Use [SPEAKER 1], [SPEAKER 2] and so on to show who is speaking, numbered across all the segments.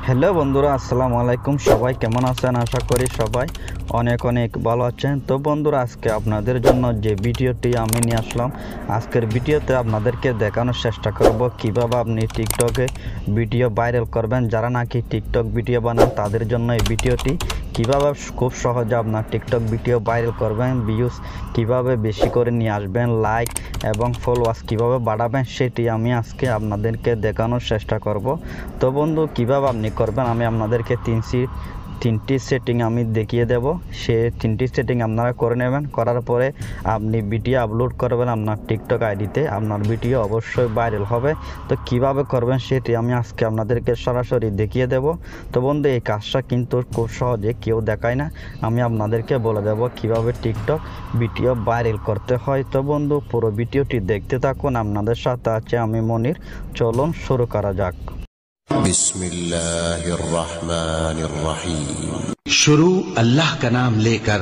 [SPEAKER 1] Hello বন্ধুরা, আসসালামু আলাইকুম। সবাই কেমন আছেন? আশা করি সবাই অনেক অনেক ভালো আছেন। তো বন্ধুরা, আজকে আপনাদের জন্য যে ভিডিওটি আমি নিয়ে আসলাম, আজকের ভিডিওতে আপনাদেরকে দেখানোর চেষ্টা করব কিভাবে আপনি টিকটকে ভিডিও ভাইরাল করবেন। যারা নাকি টিকটক ভিডিও বানান তাদের জন্য এই ভিডিওটি, কিভাবে খুব সহজে আপনার টিকটক ভিডিও ভাইরাল করবেন, ভিউজ কিভাবে বেশি করে নিয়ে আসবেন, লাইক এবং ফলোয়ার্স কিভাবে বাড়াবেন, সেটি আমি আজকে আপনাদেরকে দেখানোর চেষ্টা করব। তো বন্ধু, কিভাবে আপনি করবেন আমি আপনাদেরকে তিনটি সেটিং আমি দেখিয়ে দেব। সে তিনটি সেটিং আপনারা করে নেবেন। করার পরে আপনি ভিডিও আপলোড করবেন আপনার টিকটক আইডিতে, আপনার ভিডিও অবশ্যই ভাইরাল হবে। তো কিভাবে করবেন সেটি আমি আজকে আপনাদেরকে সরাসরি দেখিয়ে দেব। তো বন্ধু, এই কাজটা কিন্তু খুব সহজে কেউ দেখায় না, আমি আপনাদেরকে বলে দেব কিভাবে টিকটক ভিডিও ভাইরাল করতে হয়। তো বন্ধু, পুরো ভিডিওটি দেখতে থাকুন। আপনাদের সাথে আছে আমি মনির। চলুন শুরু করা যাক।
[SPEAKER 2] बिस्मिल्लाहिर्रहमानिर्रहीम। शुरू अल्लाह का नाम लेकर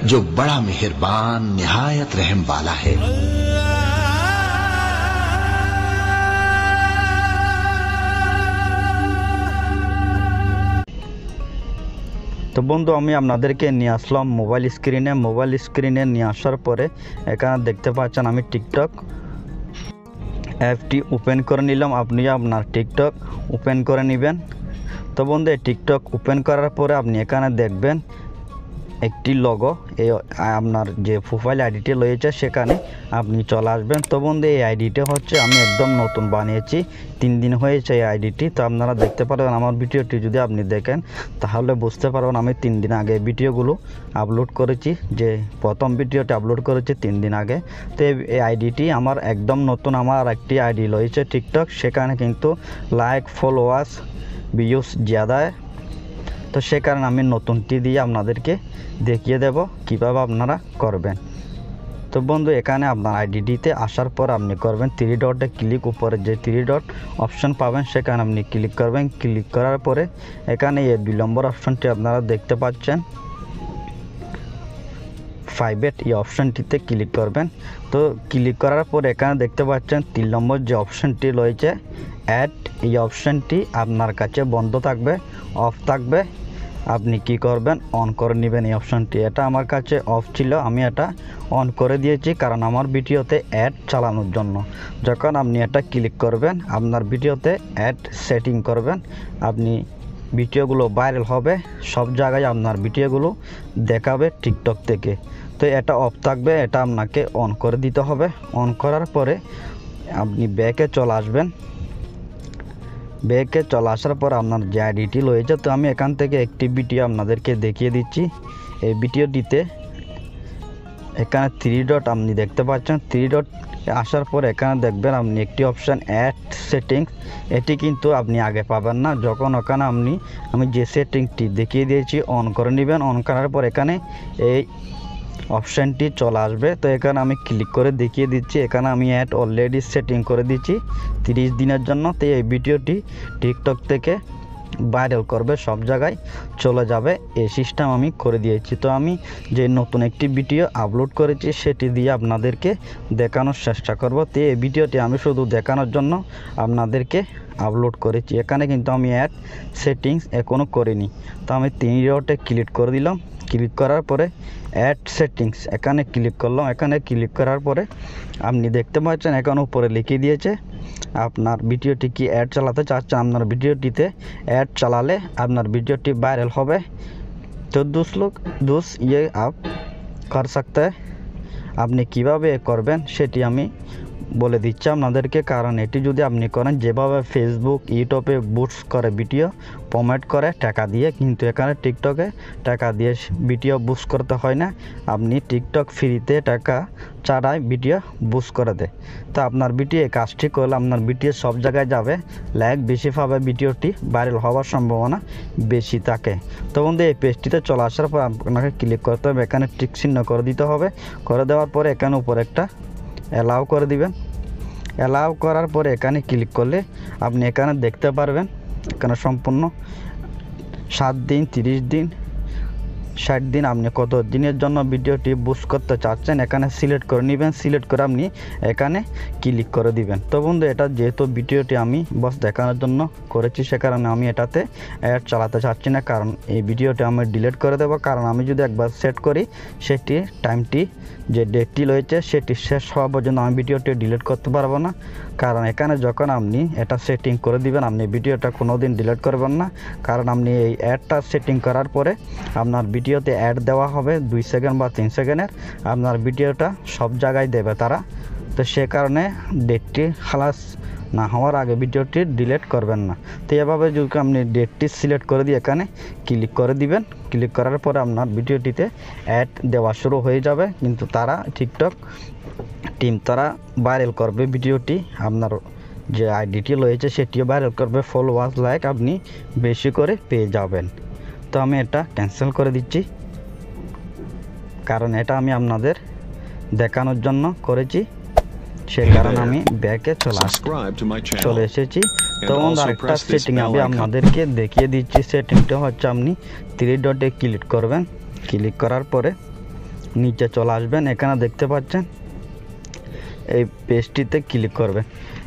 [SPEAKER 2] जो बड़ा मेहरबान निहायत रहम वाला है।
[SPEAKER 1] তো বন্ধু, আমি আপনাদেরকে নিয়ে আসলাম মোবাইল স্ক্রিনে নিয়ে আসার পরে এখানে দেখতে পাচ্ছেন আমি টিকটক অ্যাপটি ওপেন করে নিলাম। আপনি আপনার টিকটক ওপেন করে নেবেন। তো বন্ধু, টিকটক ওপেন করার পরে আপনি এখানে দেখবেন একটি লোগো, এই আপনার যে প্রোফাইল আইডিটি রয়েছে সেখানে আপনি চলে আসবেন। তো বন্ধু, এই আইডিটি হচ্ছে আমি একদম নতুন বানিয়েছি, 3 দিন হয়েছে এই আইডিটি। তো আপনারা দেখতে পারবেন আমার ভিডিওটি যদি আপনি দেখেন তাহলে বুঝতে পারবেন আমি 3 দিন আগে ভিডিওগুলো আপলোড করেছি। যে প্রথম ভিডিওটি আপলোড করেছি 3 দিন আগে। তো এই আইডিটি আমার একদম নতুন। আমার একটি আইডি রয়েছে টিকটক, সেখানে কিন্তু লাইক ফলোয়ার্স ভিউজ ज़्यादा। তো সে কারণে আমি নতুনটি দিয়ে আপনাদেরকে দেখিয়ে দেব কিভাবে আপনারা করবেন। তো বন্ধু, এখানে আপনার আইডিটিতে আসার পর আপনি করবেন 3 ডটে ক্লিক, উপরে যে 3 ডট অপশন পাবেন সেখানে আপনি ক্লিক করবেন। ক্লিক করার পরে এখানে এই 2 নম্বর অপশনটি আপনারা দেখতে পাচ্ছেন, প্রাইভেট, এই অপশনটিতে ক্লিক করবেন। তো ক্লিক করার পর এখানে দেখতে পাচ্ছেন 3 নম্বর যে অপশনটি রয়েছে অ্যাড, এই অপশনটি আপনার কাছে বন্ধ থাকবে, অফ থাকবে। আপনি কি করবেন, অন করে নেবেন এই অপশনটি। এটা আমার কাছে অফ ছিল, আমি এটা অন করে দিয়েছি কারণ আমার ভিডিওতে অ্যাড চালানোর জন্য। যখন আপনি এটা ক্লিক করবেন আপনার ভিডিওতে অ্যাড সেটিং করবেন, আপনি ভিডিওগুলো ভাইরাল হবে, সব জায়গায় আপনার ভিডিওগুলো দেখাবে টিকটক থেকে। তো এটা অফ থাকবে, এটা আপনাকে অন করে দিতে হবে। অন করার পরে আপনি ব্যাকে চলে আসবেন। ব্যাকে চলে আসার পর আপনার যে আইডিটি রয়েছে, তো আমি এখান থেকে একটি ভিডিও আপনাদেরকে দেখিয়ে দিচ্ছি। এই ভিডিওটিতে এখানে 3 ডট আপনি দেখতে পাচ্ছেন। 3 ডট আসার পর এখানে দেখবেন আপনি একটি অপশান অ্যাড সেটিংস, এটি কিন্তু আপনি আগে পাবেন না। যখন ওখানে আমি যে সেটিংটি দেখিয়ে দিয়েছি অন করে নেবেন। অন করার পর এখানে এই অপশানটি চলে আসবে। তো এখানে আমি ক্লিক করে দেখিয়ে দিচ্ছি, এখানে আমি অ্যাড অলরেডি সেটিং করে দিচ্ছি 30 দিনের জন্য। তো এই ভিডিওটি টিকটক থেকে ভাইরাল করবে, সব জায়গায় চলে যাবে, এই সিস্টেম আমি করে দিয়েছি। তো আমি যে নতুন একটি ভিডিও আপলোড করেছি সেটি দিয়ে আপনাদেরকে দেখানোর চেষ্টা করব। তো এই ভিডিওটি আমি শুধু দেখানোর জন্য আপনাদেরকে আপলোড করেছি। এখানে কিন্তু আমি অ্যাড সেটিংস এখনও করিনি। তো আমি 3 ডটে ক্লিক করে দিলাম। ক্লিক করার পরে অ্যাড সেটিংস এখানে ক্লিক করলাম। এখানে ক্লিক করার পরে আপনি দেখতে পাচ্ছেন এখানে উপরে লিখে দিয়েছে আপনার ভিডিওটি কি অ্যাড চালাতে চাচ্ছেন। আপনার ভিডিওটিতে অ্যাড চালালে আপনার ভিডিওটি ভাইরাল হবে। তো दोस्त ये आप कर सकते हैं। আপনি কিভাবে করবেন সেটি আমি বলে দিচ্ছি আপনাদেরকে, কারণ এটি যদি আপনি করেন যেভাবে ফেসবুক ইউটিউবে বুস্ট করে ভিডিও প্রমোট করে টাকা দিয়ে, কিন্তু এখানে টিকটকে টাকা দিয়ে ভিডিও বুস্ট করতে হয় না। আপনি টিকটক ফ্রিতে টাকা ছাড়াই ভিডিও বুস্ট করে দেয়। তো আপনার ভিডিও এই কাজটি করলে আপনার ভিডিও সব জায়গায় যাবে, লাইক বেশি পাবে, ভিডিওটি ভাইরাল হওয়ার সম্ভাবনা বেশি থাকে। তো বন্ধু, এই পেজটিতে চলে আসার পর আপনাকে ক্লিক করতে হবে, এখানে টিক চিহ্ন করে দিতে হবে। করে দেওয়ার পরে এখানে উপরে একটা অ্যালাউ করে দিবেন। অ্যালাউ করার পরে এখানে ক্লিক করলে আপনি এখানে দেখতে পারবেন এখানে সম্পূর্ণ 7 দিন, 30 দিন, 60 দিন আপনি কত দিনের জন্য ভিডিওটি বুস্ট করতে চাচ্ছেন এখানে সিলেক্ট করে নেবেন। সিলেক্ট করে আপনি এখানে ক্লিক করে দিবেন। তো বন্ধু এটা যেহেতু ভিডিওটি আমি বস দেখানোর জন্য করেছি সে কারণে আমি এটাতে অ্যাড চালাতে চাচ্ছি না, কারণ এই ভিডিওটি আমি ডিলিট করে দেবো। কারণ আমি যদি একবার সেট করি সেটি টাইমটি যে ডেটটি রয়েছে সেটি শেষ হওয়া পর্যন্ত আমি ভিডিওটি ডিলিট করতে পারবো না। কারণ এখানে যখন আপনি এটা সেটিং করে দিবেন আপনি ভিডিওটা কোনো দিন ডিলিট করবেন না, কারণ আপনি এই অ্যাডটা সেটিং করার পরে আপনার ভিডিওতে অ্যাড দেওয়া হবে 2 সেকেন্ড বা 3 সেকেন্ডের, আপনার ভিডিওটা সব জায়গায় দেবে তারা। তো সে কারণে ডেটটি খালাস না হওয়ার আগে ভিডিওটি ডিলিট করবেন না। তো এভাবে যদি আপনি ডেটটি সিলেক্ট করে দিয়ে এখানে ক্লিক করে দিবেন। ক্লিক করার পরে আপনার ভিডিওটিতে অ্যাড দেওয়া শুরু হয়ে যাবে, কিন্তু তারা টিকটক টিম তারা ভাইরাল করবে ভিডিওটি, আপনার যে আইডিটি রয়েছে সেটিও ভাইরাল করবে, ফলোয়ার্স লাইক আপনি বেশি করে পেয়ে যাবেন। তো আমি এটা ক্যান্সেল করে দিচ্ছি, কারণ এটা আমি আপনাদের দেখানোর জন্য করেছি, সে কারণে আমি ব্যাকে চলে এসেছি। তো আরেকটা সেটিং আমি আপনাদেরকে দেখিয়ে দিচ্ছি। সেটিংটা হচ্ছে আপনি 3 ডটে ক্লিক করবেন। ক্লিক করার পরে নিচে চলে আসবেন, এখানে দেখতে পাচ্ছেন এই পেজটিতে ক্লিক করবেন।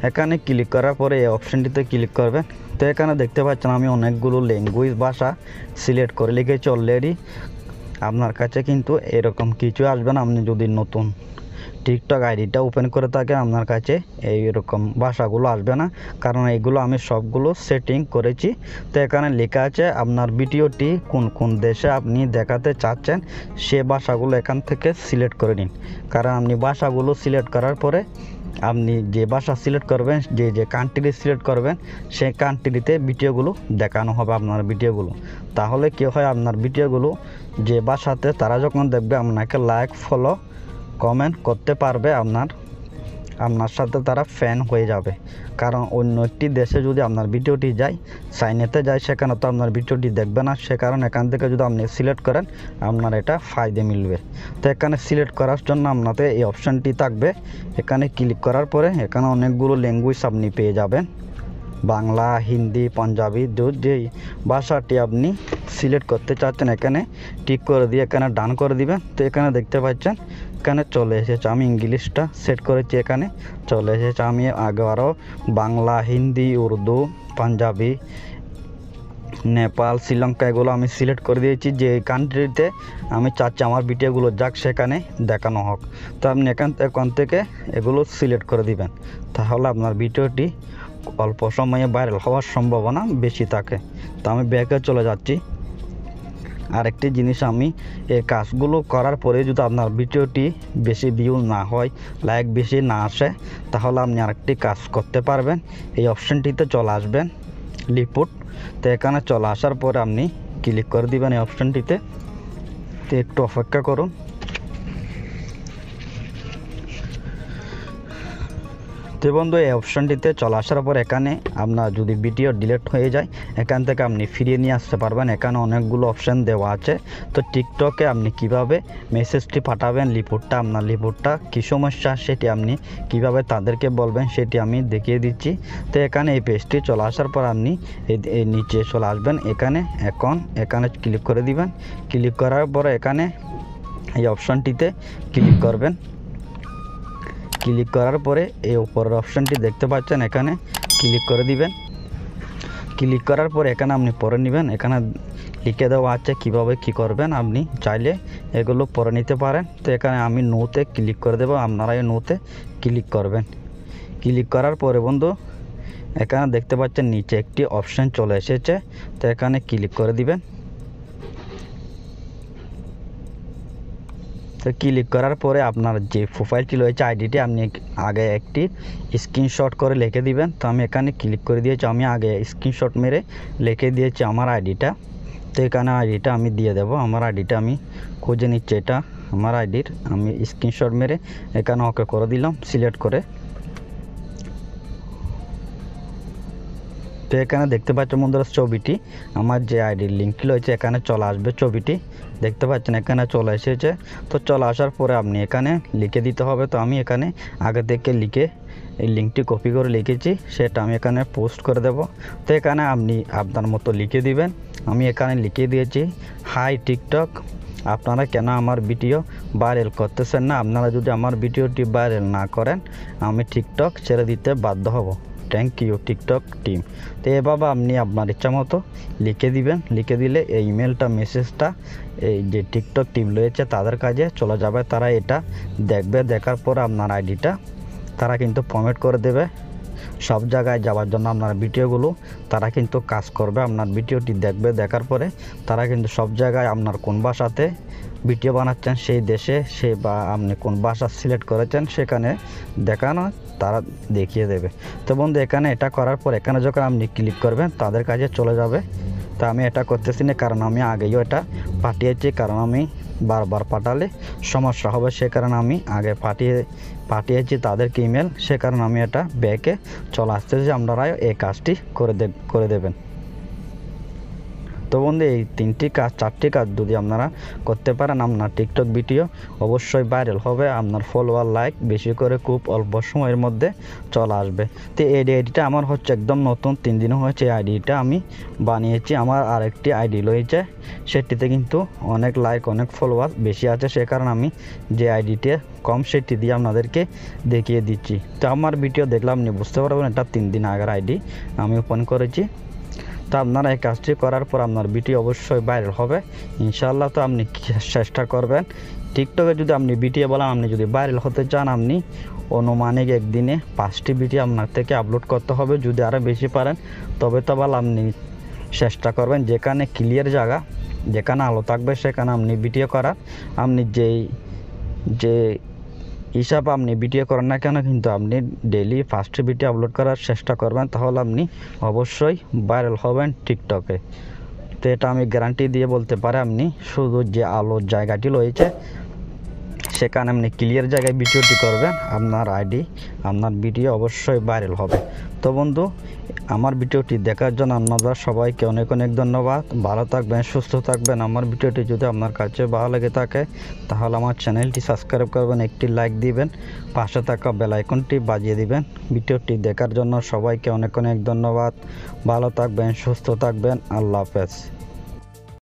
[SPEAKER 1] এখানে ক্লিক করার পরে এই অপশানটিতে ক্লিক করবেন। তো এখানে দেখতে পাচ্ছেন আমি অনেকগুলো ল্যাঙ্গুয়েজ ভাষা সিলেক্ট করে লিখেছি অলরেডি। আপনার কাছে কিন্তু এরকম কিছু আসবে না, আপনি যদি নতুন টিকটক আইডিটা ওপেন করে থাকেন আপনার কাছে এইরকম ভাষাগুলো আসবে না, কারণ এইগুলো আমি সবগুলো সেটিং করেছি। তো এখানে লেখা আছে আপনার ভিডিওটি কোন কোন দেশে আপনি দেখাতে চাচ্ছেন সে ভাষাগুলো এখান থেকে সিলেক্ট করে নিন। কারণ আপনি ভাষাগুলো সিলেক্ট করার পরে আপনি যে ভাষা সিলেক্ট করবেন, যে কান্ট্রি সিলেক্ট করবেন সেই কান্ট্রিতে ভিডিওগুলো দেখানো হবে আপনার ভিডিওগুলো। তাহলে কী হয়, আপনার ভিডিওগুলো যে ভাষাতে তারা যখন দেখবে আপনাকে লাইক ফলো কমেন্ট করতে পারবে, আপনার সাথে তারা ফ্যান হয়ে যাবে। কারণ অন্য একটি দেশে যদি আপনার ভিডিওটি যায়, চাইনাতে যায়, সেখানে তো আপনার ভিডিওটি দেখবে না। সে কারণে এখান থেকে যদি আপনি সিলেক্ট করেন আপনার এটা ফায়দা মিলবে। তো এখানে সিলেক্ট করার জন্য আপনাদের এই অপশানটি থাকবে। এখানে ক্লিক করার পরে এখানে অনেকগুলো ল্যাঙ্গুয়েজ আপনি পেয়ে যাবেন, বাংলা, হিন্দি, পাঞ্জাবি, যেই ভাষাটি আপনি সিলেক্ট করতে চাচ্ছেন এখানে টিক করে দিয়ে এখানে ডান করে দিবেন। তো এখানে দেখতে পাচ্ছেন এখানে চলে এসেছে, আমি ইংলিশটা সেট করেছি, এখানে চলে এসেছে। আমি আগে আরও বাংলা, হিন্দি, উর্দু, পাঞ্জাবি, নেপাল, শ্রীলঙ্কা এগুলো আমি সিলেক্ট করে দিয়েছি। যে কান্ট্রিতে আমি চাচ্ছি আমার ভিডিওগুলো যাক সেখানে দেখানো হোক। তো আপনি এখান থেকে এগুলো সিলেক্ট করে দিবেন, তাহলে আপনার ভিডিওটি অল্প সময়ে ভাইরাল হওয়ার সম্ভাবনা বেশি থাকে। তো আমি ব্যাকে চলে যাচ্ছি। আরেকটি জিনিস, আমি এই কাজগুলো করার পরে যদি আপনার ভিডিওটি বেশি ভিউ না হয়, লাইক বেশি না আসে, তাহলে আপনি আরেকটি কাজ করতে পারবেন। এই অপশানটিতে চলে আসবেন, রিপোর্ট। তো এখানে চলে আসার পরে আপনি ক্লিক করে দিবেন এই অপশানটিতে। তো একটু অপেক্ষা করুন। তো বন্ধু এই অপশানটিতে চলে আসার পর এখানে আপনার যদি ভিডিও ডিলিট হয়ে যায় এখান থেকে আপনি ফিরিয়ে নিয়ে আসতে পারবেন। এখানে অনেকগুলো অপশান দেওয়া আছে। তো টিকটকে আপনি কিভাবে মেসেজটি পাঠাবেন, আপনার রিপোর্টটা কী সমস্যা সেটি আপনি কিভাবে তাদেরকে বলবেন সেটি আমি দেখিয়ে দিচ্ছি। তো এখানে এই পেজটি চলে আসার পর আপনি এই নিচে চলে আসবেন, এখানে ক্লিক করে দিবেন। ক্লিক করার পর এখানে এই অপশানটিতে ক্লিক করবেন। ক্লিক করার পরে এই উপরের অপশানটি দেখতে পাচ্ছেন, এখানে ক্লিক করে দিবেন। ক্লিক করার পরে এখানে আপনি পড়ে নেবেন, এখানে লিখে দেওয়া আছে কীভাবে কী করবেন, আপনি চাইলে এগুলো পড়ে নিতে পারেন। তো এখানে আমি নোতে ক্লিক করে দেবো, আপনারা এই নোতে ক্লিক করবেন। ক্লিক করার পরে বন্ধু এখানে দেখতে পাচ্ছেন নিচে একটি অপশান চলে এসেছে, তো এখানে ক্লিক করে দিবেন। তো ক্লিক করার পরে আপনার যে প্রোফাইলটি রয়েছে আইডিটি আপনি আগে একটি স্ক্রিনশট করে লিখে দিবেন। তো আমি এখানে ক্লিক করে দিয়েছি, আমি আগে স্ক্রিনশট মেরে লিখে দিয়েছি আমার আইডিটা। তো এখানে আইডিটা আমি দিয়ে দেব, আমার আইডিটা আমি খুঁজে নিচ্ছি, এটা আমার আইডির আমি স্ক্রিনশট মেরে এখানে ওকে করে দিলাম সিলেক্ট করে। তো এখানে দেখতে পাচ্ছেন বন্ধুরা ছবিটি, আমার যে আইডির লিঙ্কটি রয়েছে এখানে চলে আসবে, ছবিটি দেখতে পাচ্ছেন এখানে চলে এসেছে। তো চলে আসার পরে আপনি এখানে লিখে দিতে হবে। তো আমি এখানে আগে থেকে লিখে এই লিঙ্কটি কপি করে লিখেছি, সেটা আমি এখানে পোস্ট করে দেব। তো এখানে আপনি আপনার মতো লিখে দিবেন। আমি এখানে লিখে দিয়েছি, হাই টিকটক আপনারা কেন আমার ভিডিও ভাইরাল করতেছেন না। আপনারা যদি আমার ভিডিওটি ভাইরাল না করেন আমি টিকটক ছেড়ে দিতে বাধ্য হব। Thank you TikTok team. তো এভাবে আপনি আপনার ইচ্ছা মতো লিখে দিবেন, লিখে দিলে এই ইমেলটা মেসেজটা এই যে টিকটক টিম রয়েছে তাদের কাছে চলে যাবে। তারা এটা দেখবে, দেখার পর আপনার আইডিটা তারা কিন্তু প্রমোট করে দেবে সব জায়গায় যাওয়ার জন্য। আপনার ভিডিওগুলো তারা কিন্তু কাজ করবে। আপনার ভিডিওটি দেখবে, দেখার পরে তারা কিন্তু সব জায়গায় আপনার কোন ভাষাতে ভিডিও বানাচ্ছেন সেই দেশে বা আপনি কোন ভাষা সিলেক্ট করেছেন সেখানে দেখানো তারা দেখিয়ে দেবে। তো বন্ধু এখানে এটা করার পর এখানে যখন আপনি ক্লিক করবেন তাদের কাছে চলে যাবে। তো আমি এটা করতেছি না, কারণ আমি আগেও এটা পাঠিয়েছি, কারণ আমি বারবার পাঠালে সমস্যা হবে, সে কারণে আমি আগে পাঠিয়েছি তাদেরকে ইমেল, সে কারণে আমি এটা ব্যাকে চলে আসতেছি। আপনারা এই কাজটি করে দেবেন। তো বন্ধু এই 4টি কাজ যদি আপনারা করতে পারেন আপনার টিকটক ভিডিও অবশ্যই ভাইরাল হবে। আপনার ফলোয়ার লাইক বেশি করে খুব অল্প সময়ের মধ্যে চলে আসবে। তো এই আইডিটা আমার হচ্ছে একদম নতুন, 3 দিনও হয়েছে এই আইডিটা আমি বানিয়েছি। আমার আরেকটি আইডি রয়েছে সেটিতে কিন্তু অনেক লাইক অনেক ফলোয়ার বেশি আছে, সে কারণে আমি যে আইডিটা কম সেটি দিয়ে আপনাদেরকে দেখিয়ে দিচ্ছি। তো আমার ভিডিও দেখলে আপনি বুঝতে পারবেন এটা 3 দিন আগের আইডি আমি ওপেন করেছি। তো আপনারা এই কাজটি করার পর আপনার ভিডিও অবশ্যই ভাইরাল হবে ইনশাআল্লাহ। তো আপনি চেষ্টা করবেন টিকটকে যদি আপনি ভিডিও বলেন, আপনি যদি ভাইরাল হতে চান আপনি অনুমানিক একদিনে 5টি ভিডিও আপনার থেকে আপলোড করতে হবে। যদি আরও বেশি পারেন তবে তো ভালো। আপনি চেষ্টা করবেন যেখানে ক্লিয়ার জায়গা, যেখানে আলো থাকবে সেখানে আপনি ভিডিও করার। আপনি যে হিসাব আপনি ভিডিও করেন না কেন কিন্তু আপনি ডেইলি 5টি ভিডিও আপলোড করার চেষ্টা করবেন, তাহলে আপনি অবশ্যই ভাইরাল হবেন টিকটকে। তো এটা আমি গ্যারান্টি দিয়ে বলতে পারি। আপনি শুধু যে আলোর জায়গাটি রয়েছে সেখানে আপনি ক্লিয়ার জায়গায় ভিডিওটি করবেন, আপনার ভিডিও অবশ্যই ভাইরাল হবে। তো বন্ধু আমার ভিডিওটি দেখার জন্য আপনারা সবাইকে অনেক অনেক ধন্যবাদ। ভালো থাকবেন, সুস্থ থাকবেন। আমার ভিডিওটি যদি আপনার কাছে ভালো লেগে থাকে তাহলে আমার চ্যানেলটি সাবস্ক্রাইব করবেন, একটি লাইক দিবেন, পাশে থাকা বেল আইকনটি বাজিয়ে দিবেন। ভিডিওটি দেখার জন্য সবাইকে অনেক অনেক ধন্যবাদ। ভালো থাকবেন, সুস্থ থাকবেন। আল্লাহ হাফেজ।